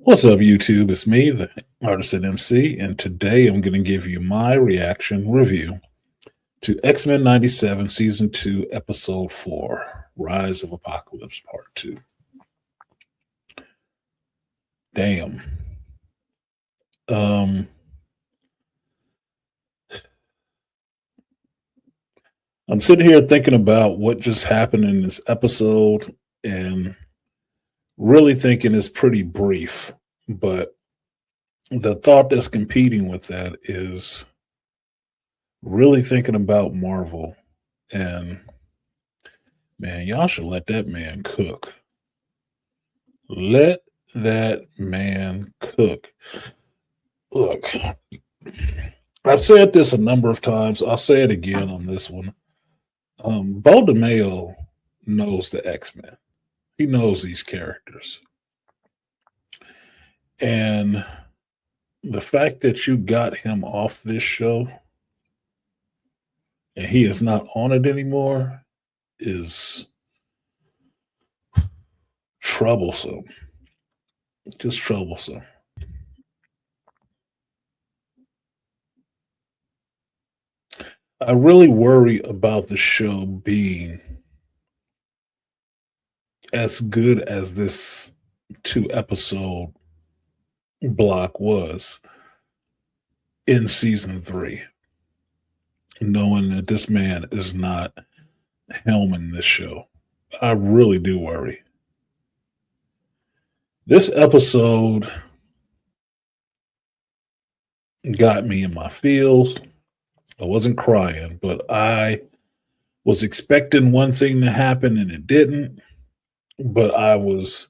What's up, YouTube? It's me, the Artisan MC, and today I'm going to give you my reaction review to X Men 97 Season 2, Episode 4, Rise of Apocalypse Part 2. Damn. Um, I'm sitting here thinking about what just happened in this episode and really thinking it's pretty brief, but the thought that's competing with that is really thinking about Marvel. And man, y'all should let that man cook. Let that man cook. Look, I've said this a number of times. I'll say it again on this one. Bo DeMayo knows the X-Men. He knows these characters. And the fact that you got him off this show and he is not on it anymore is troublesome. Just troublesome. I really worry about the show being as good as this 2 episode block was in season 3, knowing that this man is not helming this show. I really do worry. This episode got me in my feels. I wasn't crying, but I was expecting one thing to happen and it didn't. But I was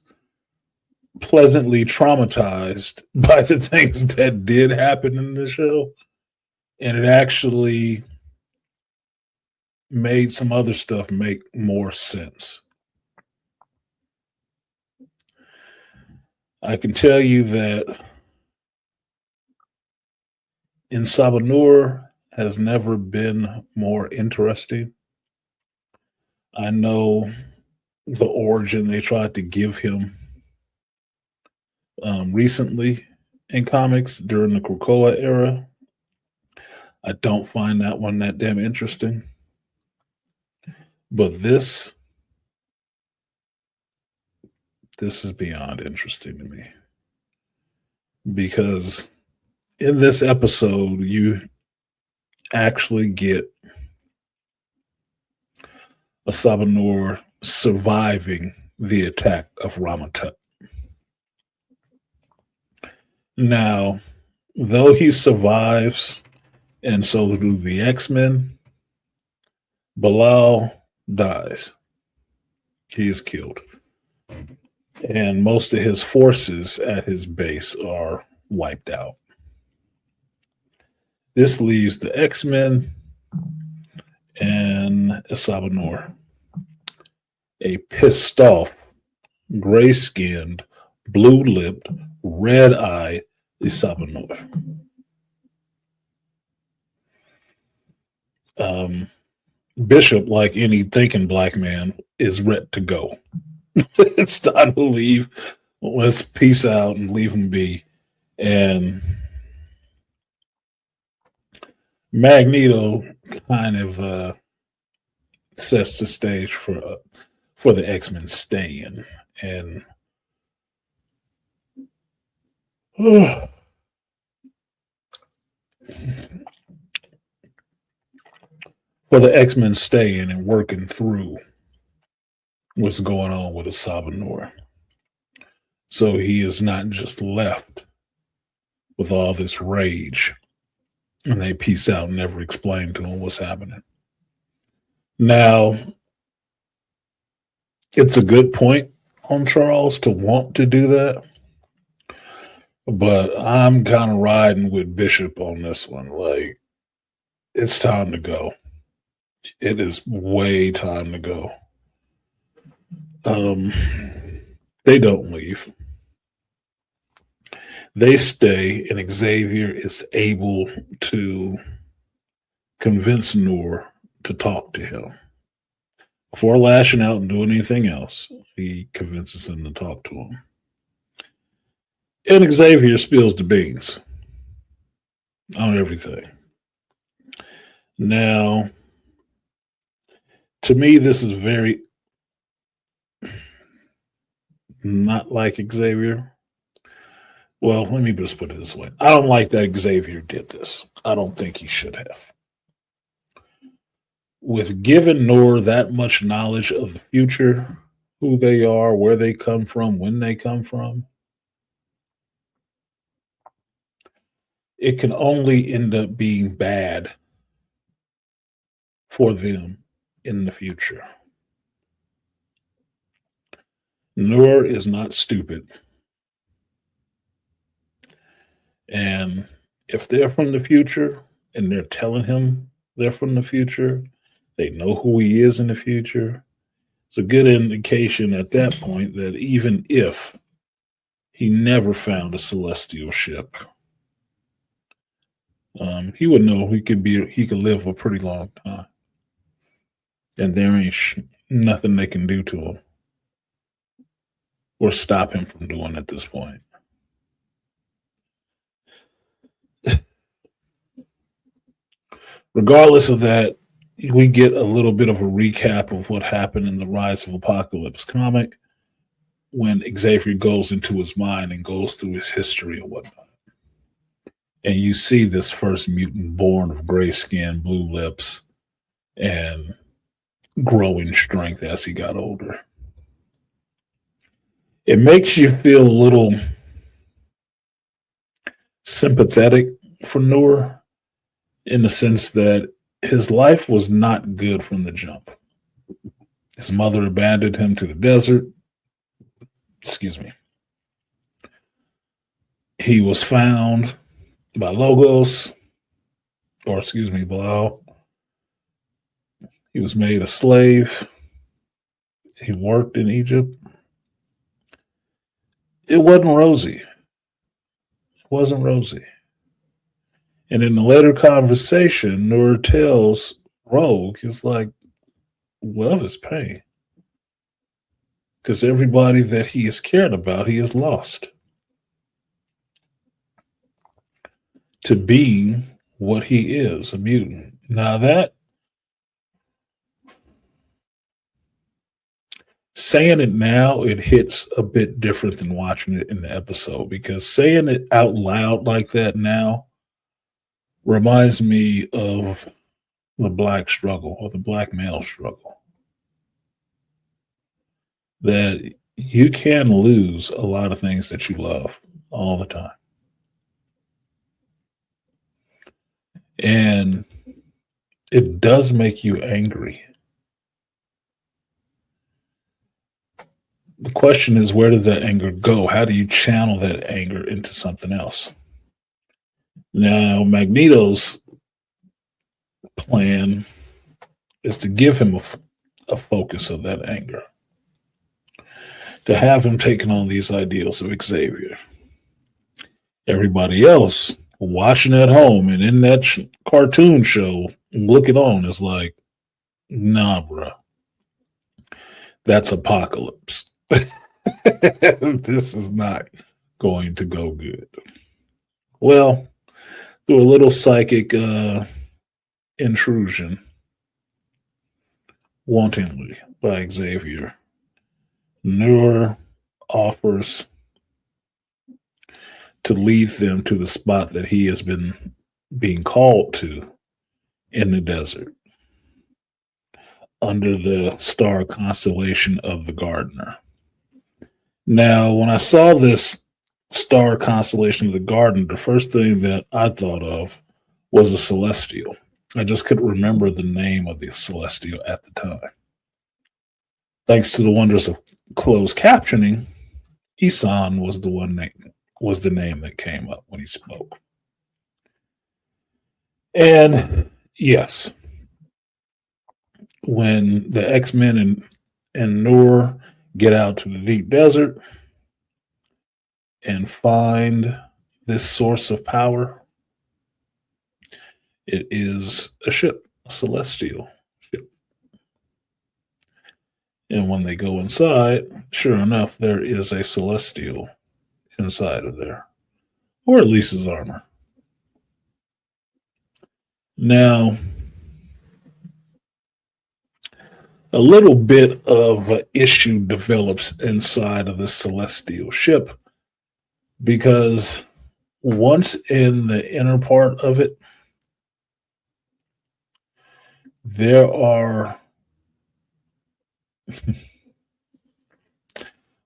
pleasantly traumatized by the things that did happen in the show. And it actually made some other stuff make more sense. I can tell you that In Sabanur has never been more interesting. I know the origin they tried to give him recently in comics during the Krakoa era. I don't find that one that damn interesting. But this is beyond interesting to me. Because in this episode, you actually get a Sabanur surviving the attack of Ramatut. Now, though he survives, and so do the X-Men, Bilal dies. He is killed. And most of his forces at his base are wiped out. This leaves the X-Men and Sabanur, a pissed off, gray skinned, blue lipped, red eyed Sabanur. Bishop, like any thinking black man, is ready to go. It's time to leave. Let's peace out and leave him be. And Magneto kind of sets the stage for the X-Men staying. And for the X-Men staying and working through what's going on with Sabanur. So he is not just left with all this rage and they peace out and never explain to him what's happening. Now, it's a good point on Charles to want to do that, but I'm kind of riding with Bishop on this one. Like, it's time to go. It is way time to go. They don't leave. They stay, and Xavier is able to convince Noor to talk to him. Before lashing out and doing anything else, he convinces him to talk to him. And Xavier spills the beans on everything. Now, to me, this is very not like Xavier. Well, let me just put it this way. I don't like that Xavier did this. I don't think he should have. With giving Noor that much knowledge of the future, who they are, where they come from, when they come from, it can only end up being bad for them in the future. Noor is not stupid. And if they're from the future and they're telling him they're from the future, they know who he is in the future. It's a good indication at that point that even if he never found a celestial ship, he would know he could live a pretty long time, and there ain't nothing they can do to him or stop him from doing at this point. Regardless of that, we get a little bit of a recap of what happened in the Rise of Apocalypse comic when Xavier goes into his mind and goes through his history and whatnot. And you see this first mutant born of gray skin, blue lips, and growing strength as he got older. It makes you feel a little sympathetic for Noor in the sense that his life was not good from the jump. His mother abandoned him to the desert. Excuse me. He was found by Logos, or excuse me, Bilal. He was made a slave. He worked in Egypt. It wasn't rosy. It wasn't rosy. And in the later conversation, Noor tells Rogue, he's like, love is pain. Because everybody that he has cared about, he has lost. To being what he is, a mutant. Now that, saying it now, it hits a bit different than watching it in the episode, because saying it out loud like that now reminds me of the black struggle or the black male struggle. That you can lose a lot of things that you love all the time. And it does make you angry. The question is, where does that anger go? How do you channel that anger into something else? Now, Magneto's plan is to give him a focus of that anger, to have him taking on these ideals of Xavier. Everybody else watching at home and in that cartoon show looking on is like, nah, bro, that's Apocalypse. This is not going to go good. Well, through a little psychic intrusion, wantonly by Xavier, Noor offers to lead them to the spot that he has been being called to in the desert, under the star constellation of the Gardener. Now, when I saw this star constellation of the Gardener, the first thing that I thought of was a celestial. I just couldn't remember the name of the celestial at the time. Thanks to the wonders of closed captioning, Isan was the name that came up when he spoke. And yes, when the X-Men and Noor get out to the deep desert and find this source of power, it is a ship, a celestial ship. And when they go inside, sure enough, there is a celestial inside of there, or at least his armor. Now, a little bit of an issue develops inside of this celestial ship because once in the inner part of it, there are.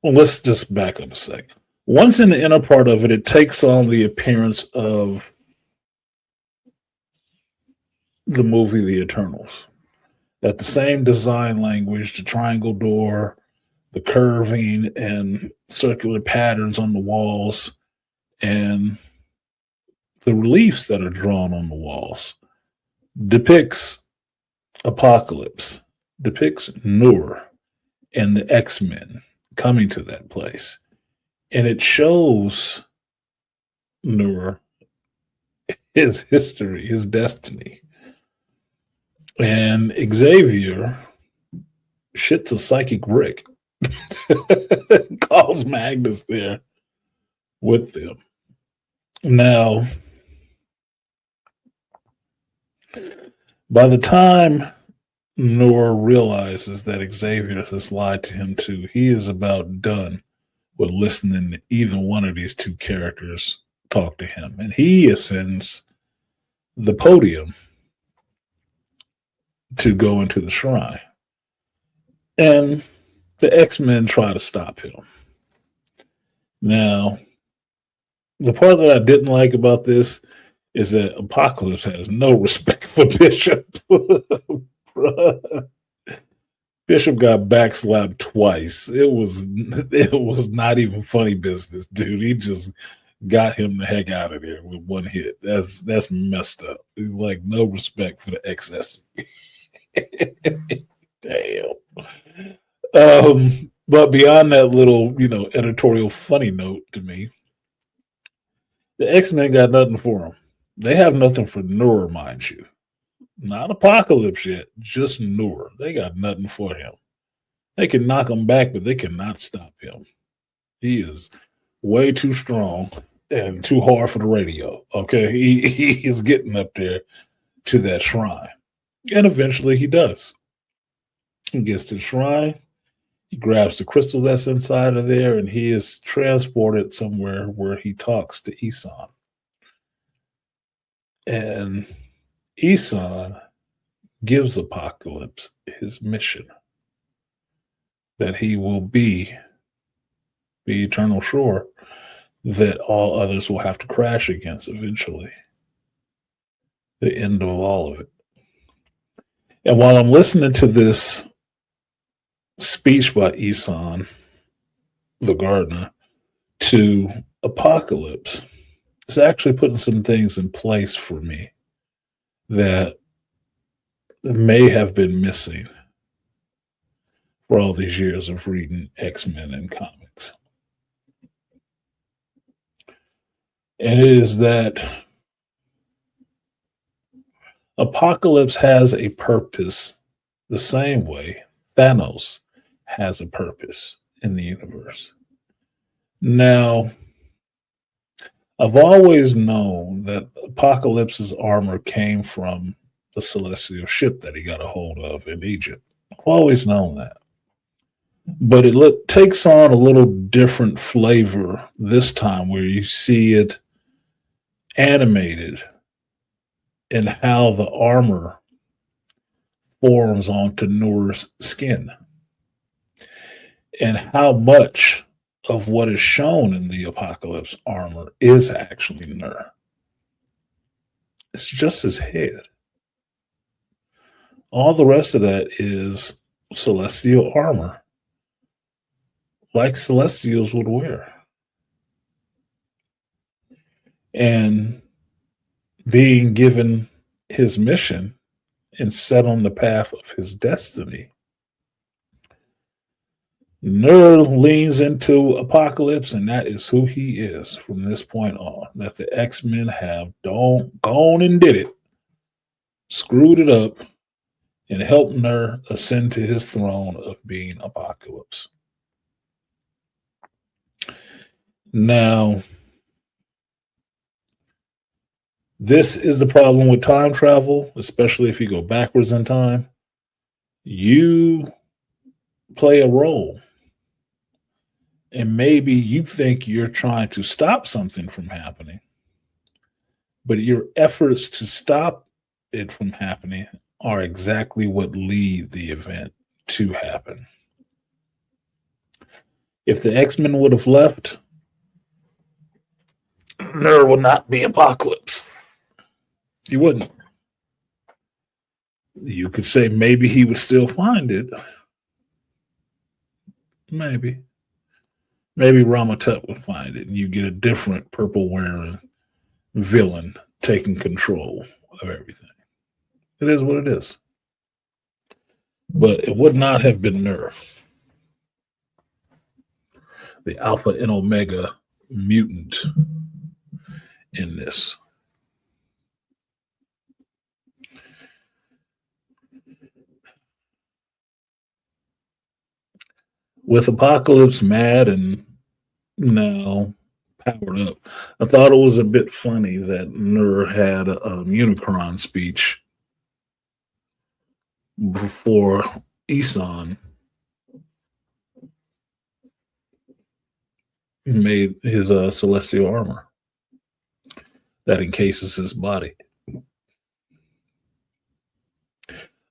Well, let's just back up a second. Once in the inner part of it, it takes on the appearance of the movie The Eternals. That the same design language, the triangle door, the curving and circular patterns on the walls, and the reliefs that are drawn on the walls depicts Apocalypse, depicts Nur and the X-Men coming to that place. And it shows Nur his history, his destiny. And Xavier shits a psychic brick, calls Magnus there with them. Now, by the time Nur realizes that Xavier has lied to him too, he is about done with listening to either one of these two characters talk to him. And he ascends the podium to go into the shrine. And the X-Men try to stop him. Now, the part that I didn't like about this is that Apocalypse has no respect for Bishop. Bishop got backslapped twice. It was not even funny business, dude. He just got him the heck out of there with one hit. That's messed up. Like, no respect for the XS. Damn. But beyond that little, editorial funny note to me, the X-Men got nothing for them. They have nothing for Nur, mind you. Not Apocalypse yet, just Nur. They got nothing for him. They can knock him back, but they cannot stop him. He is way too strong and too hard for the radio. Okay, he is getting up there to that shrine. And eventually he does. He gets to the shrine, he grabs the crystal that's inside of there, and he is transported somewhere where he talks to Isan. And Isan gives Apocalypse his mission that he will be the eternal shore that all others will have to crash against eventually. The end of all of it. And while I'm listening to this speech by Isan, the gardener, to Apocalypse, it's actually putting some things in place for me that may have been missing for all these years of reading X-Men and comics. And it is that Apocalypse has a purpose the same way Thanos has a purpose in the universe. Now, I've always known that Apocalypse's armor came from the celestial ship that he got a hold of in Egypt. I've always known that. But it takes on a little different flavor this time where you see it animated and how the armor forms onto Nur's skin and how much of what is shown in the Apocalypse armor is actually Nur. It's just his head. All the rest of that is celestial armor, like Celestials would wear. And being given his mission and set on the path of his destiny, Nur leans into Apocalypse, and that is who he is from this point on. That the X-Men have gone and did it, screwed it up, and helped Nur ascend to his throne of being Apocalypse. Now, this is the problem with time travel, especially if you go backwards in time. You play a role, and maybe you think you're trying to stop something from happening, but your efforts to stop it from happening are exactly what lead the event to happen. If the X-Men would have left, there would not be Apocalypse. You wouldn't. You could say maybe he would still find it. Maybe. Maybe Ramatut would find it, and you get a different purple wearing villain taking control of everything. It is what it is. But it would not have been Nerf, the Alpha and Omega mutant in this. With Apocalypse mad and now powered up, I thought it was a bit funny that Nur had a Unicron speech before Isan made his celestial armor that encases his body.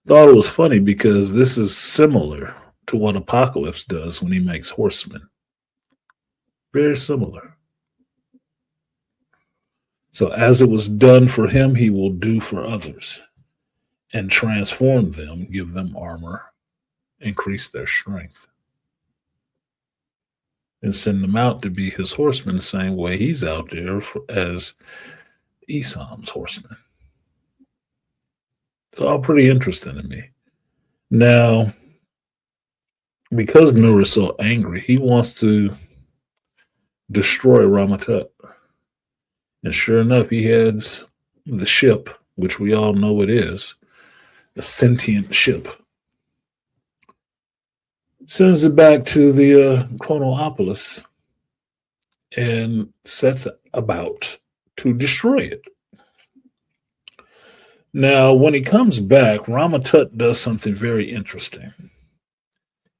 Thought it was funny because this is similar to what Apocalypse does when he makes horsemen. Very similar. So, as it was done for him, he will do for others and transform them, give them armor, increase their strength, and send them out to be his horsemen the same way he's out there as Esam's horsemen. It's all pretty interesting to me. Now, because Nur is so angry, he wants to destroy Ramatut. And sure enough, he heads the ship, which we all know it is, a sentient ship. Sends it back to the Chronopolis and sets about to destroy it. Now, when he comes back, Ramatut does something very interesting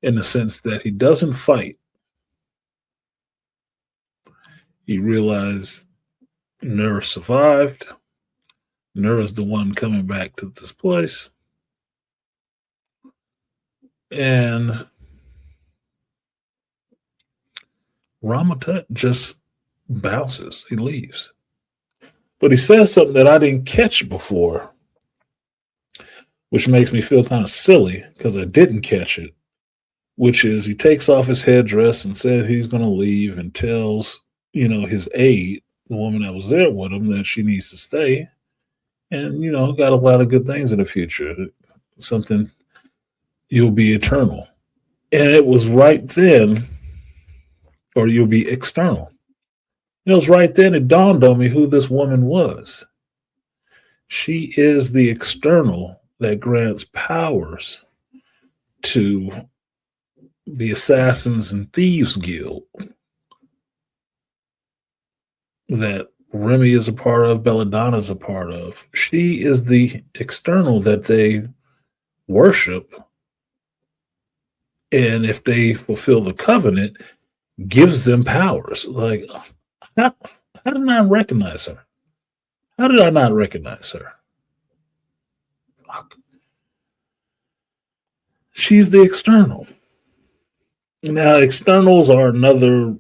in the sense that he doesn't fight. He realized Nur survived. Nur is the one coming back to this place. And Ramatut just bounces. He leaves. But he says something that I didn't catch before, which makes me feel kind of silly because I didn't catch it, which is he takes off his headdress and says he's going to leave and tells, his aide, the woman that was there with him, that she needs to stay and, got a lot of good things in the future. Something, you'll be eternal. And it was right then, or you'll be external. It was right then it dawned on me who this woman was. She is the external that grants powers to the Assassins and Thieves Guild that Remy is a part of, Belladonna is a part of. She is the external that they worship. And if they fulfill the covenant, gives them powers. Like, how did I recognize her? How did I not recognize her? Fuck. She's the external. Now, externals are another,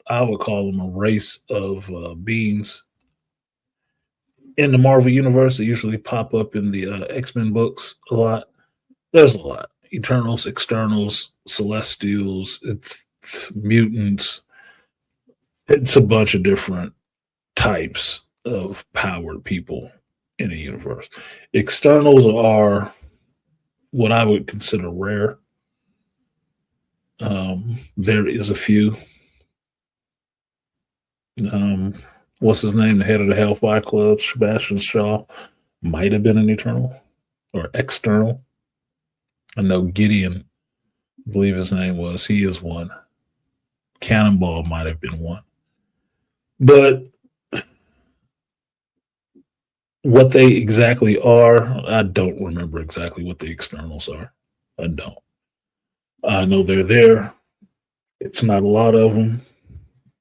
I would call them a race of beings in the Marvel Universe. They usually pop up in the X-Men books a lot. There's a lot. Eternals, externals, celestials, it's mutants. It's a bunch of different types of powered people in a universe. Externals are what I would consider rare. There is a few. What's his name? The head of the Hellfire Club, Sebastian Shaw, might have been an Eternal or external. I know Gideon, I believe his name was. He is one. Cannonball might have been one. But what they exactly are, I don't remember exactly what the externals are. I don't. I know they're there. It's not a lot of them,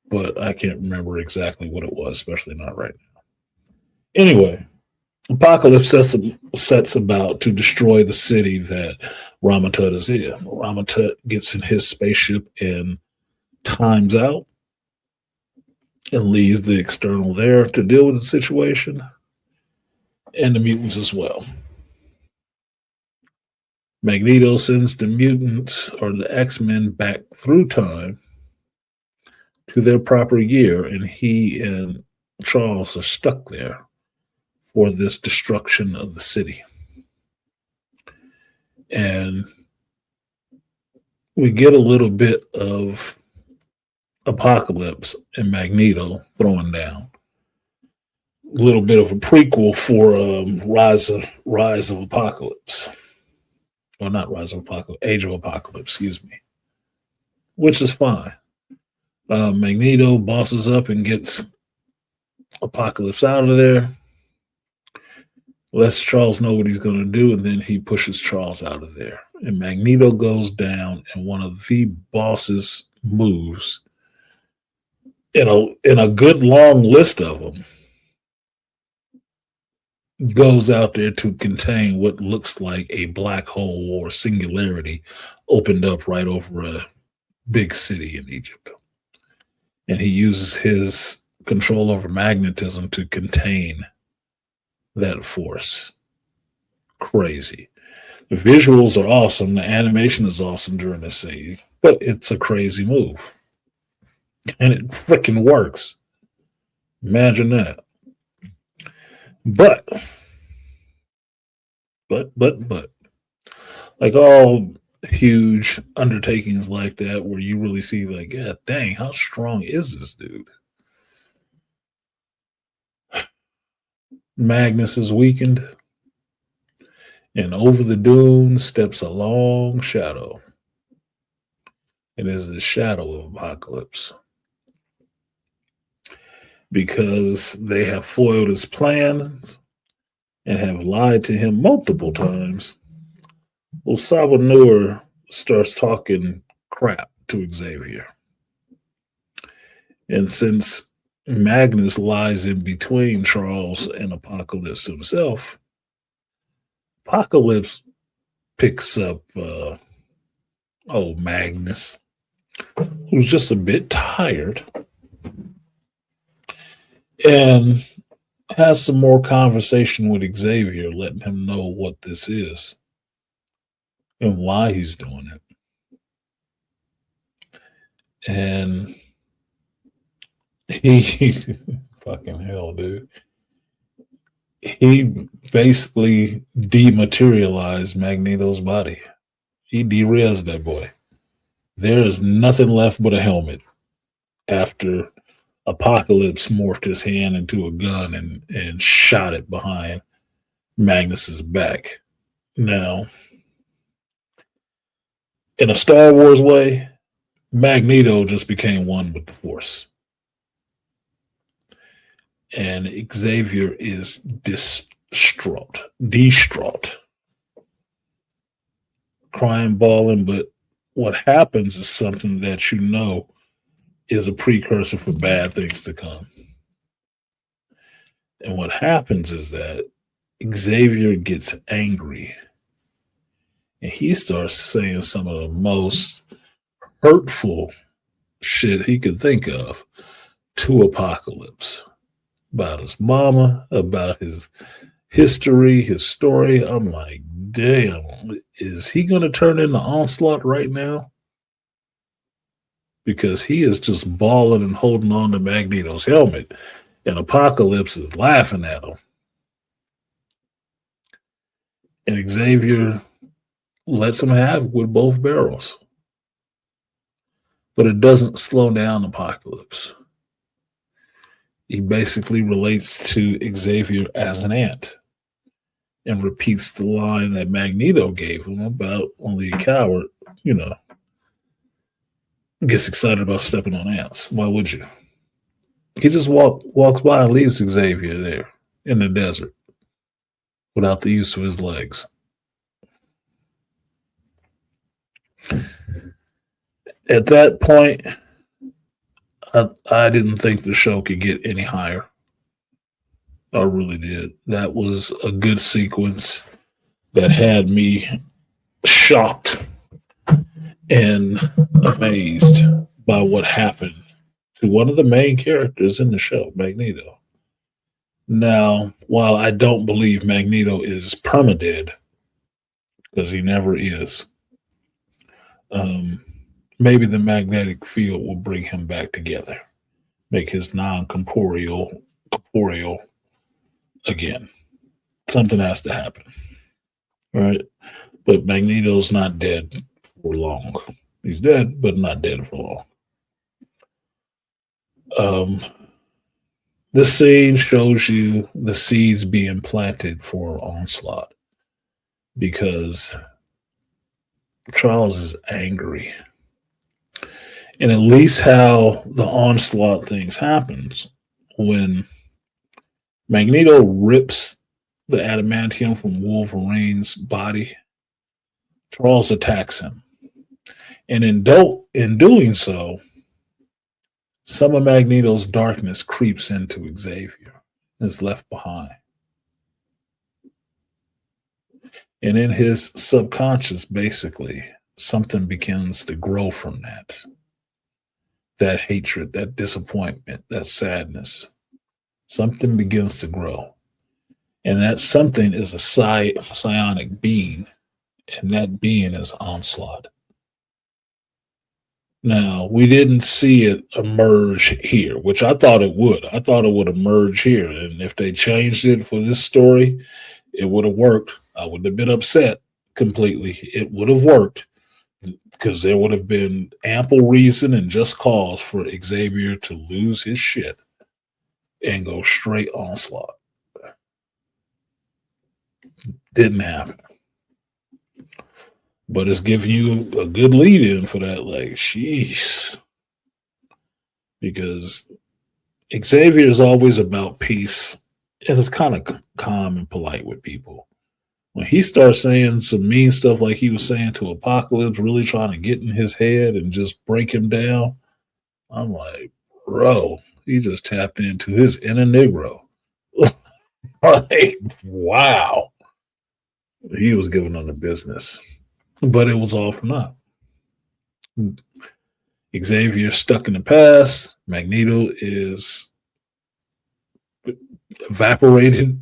but I can't remember exactly what it was, especially not right now. Anyway, Apocalypse sets about to destroy the city that Ramatut is in. Ramatut gets in his spaceship and times out and leaves the external there to deal with the situation and the mutants as well. Magneto sends the mutants or the X-Men back through time to their proper year, and he and Charles are stuck there for this destruction of the city. And we get a little bit of Apocalypse and Magneto throwing down. A little bit of a prequel for Rise of Apocalypse. Or not Rise of Apocalypse, Age of Apocalypse, excuse me. Which is fine. Magneto bosses up and gets Apocalypse out of there. Lets Charles know what he's going to do, and then he pushes Charles out of there. And Magneto goes down, and one of the boss's moves in a good long list of them goes out there to contain what looks like a black hole or singularity opened up right over a big city in Egypt. And he uses his control over magnetism to contain that force. Crazy. The visuals are awesome. The animation is awesome during this scene, but it's a crazy move. And it freaking works. Imagine that. But, like all huge undertakings like that, where you really see, like, yeah, dang, how strong is this dude? Magnus is weakened, and over the dune steps a long shadow. It is the shadow of Apocalypse. Because they have foiled his plans and have lied to him multiple times, Osama Noor starts talking crap to Xavier. And since Magnus lies in between Charles and Apocalypse himself, Apocalypse picks up Magnus, who's just a bit tired, and has some more conversation with Xavier, letting him know what this is and why he's doing it. And he fucking hell, dude. He basically dematerialized Magneto's body. He derailed that boy. There is nothing left but a helmet after Apocalypse morphed his hand into a gun and shot it behind Magnus's back. Now, in a Star Wars way, Magneto just became one with the Force. And Xavier is distraught, crying, bawling. But what happens is something that you know is a precursor for bad things to come. And what happens is that Xavier gets angry and he starts saying some of the most hurtful shit he could think of to Apocalypse about his mama, about his history, his story. I'm like, damn, is he going to turn into Onslaught right now? Because he is just bawling and holding on to Magneto's helmet, and Apocalypse is laughing at him. And Xavier lets him have it with both barrels. But it doesn't slow down Apocalypse. He basically relates to Xavier as an ant and repeats the line that Magneto gave him about only a coward, gets excited about stepping on ants. Why would you? He just walks by and leaves Xavier there in the desert without the use of his legs. At that point, I didn't think the show could get any higher. I really did. That was a good sequence that had me shocked and amazed by what happened to one of the main characters in the show, Magneto. Now, while I don't believe Magneto is permadead, because he never is, maybe the magnetic field will bring him back together, make his non-corporeal again. Something has to happen, right? But Magneto's not dead for long. He's dead, but not dead for long. This scene shows you the seeds being planted for Onslaught because Charles is angry. And at least how the Onslaught things happens when Magneto rips the adamantium from Wolverine's body, Charles attacks him. And in doing so, some of Magneto's darkness creeps into Xavier and is left behind. And in his subconscious, basically, something begins to grow from that. That hatred, that disappointment, that sadness. Something begins to grow. And that something is a psionic being. And that being is Onslaught. Now, we didn't see it emerge here, which I thought it would. I thought it would emerge here. And if they changed it for this story, it would have worked. I wouldn't have been upset completely. It would have worked because there would have been ample reason and just cause for Xavier to lose his shit and go straight Onslaught. Didn't happen. But it's giving you a good lead in for that. Like, jeez. Because Xavier is always about peace and is kind of calm and polite with people. When he starts saying some mean stuff like he was saying to Apocalypse, really trying to get in his head and just break him down, I'm like, bro, he just tapped into his inner Negro. Like, wow. He was giving them the business. But it was all for naught. Xavier stuck in the past. Magneto is evaporated.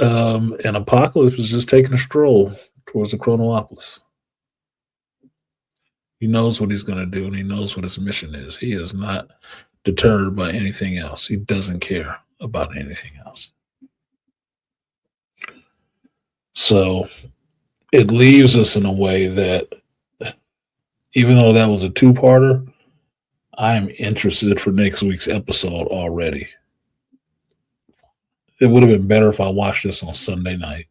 And Apocalypse is just taking a stroll towards the Chronopolis. He knows what he's going to do, and he knows what his mission is. He is not deterred by anything else. He doesn't care about anything else. So it leaves us in a way that, even though that was a two-parter, I am interested for next week's episode already. It would have been better if I watched this on Sunday night,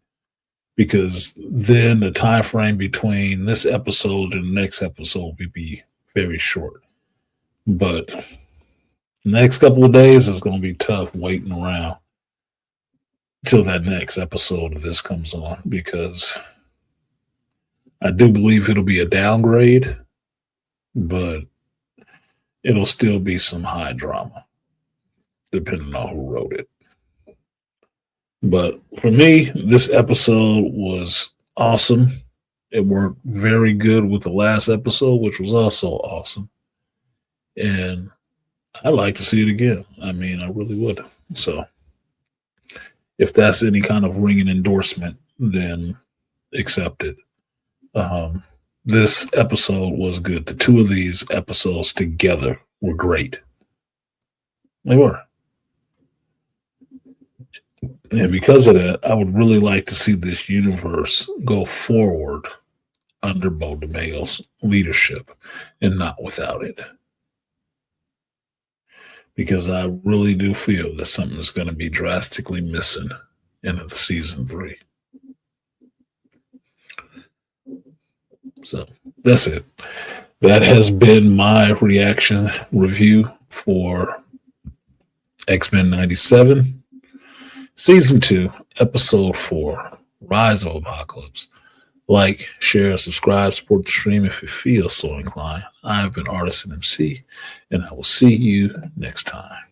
because then the time frame between this episode and the next episode would be very short. But the next couple of days is going to be tough waiting around till that next episode of this comes on, because I do believe it'll be a downgrade, but it'll still be some high drama, depending on who wrote it. But for me, this episode was awesome. It worked very good with the last episode, which was also awesome. And I'd like to see it again. I mean, I really would. So if that's any kind of ringing endorsement, then accept it. This episode was good. The two of these episodes together were great. They were. And because of that, I would really like to see this universe go forward under Bo DeMayo's leadership and not without it. Because I really do feel that something is going to be drastically missing in season 3. So that's it. That has been my reaction review for X-Men 97, Season 2, Episode 4, Rise of Apocalypse. Like, share, subscribe, support the stream if you feel so inclined. I have been Artisan MC, and I will see you next time.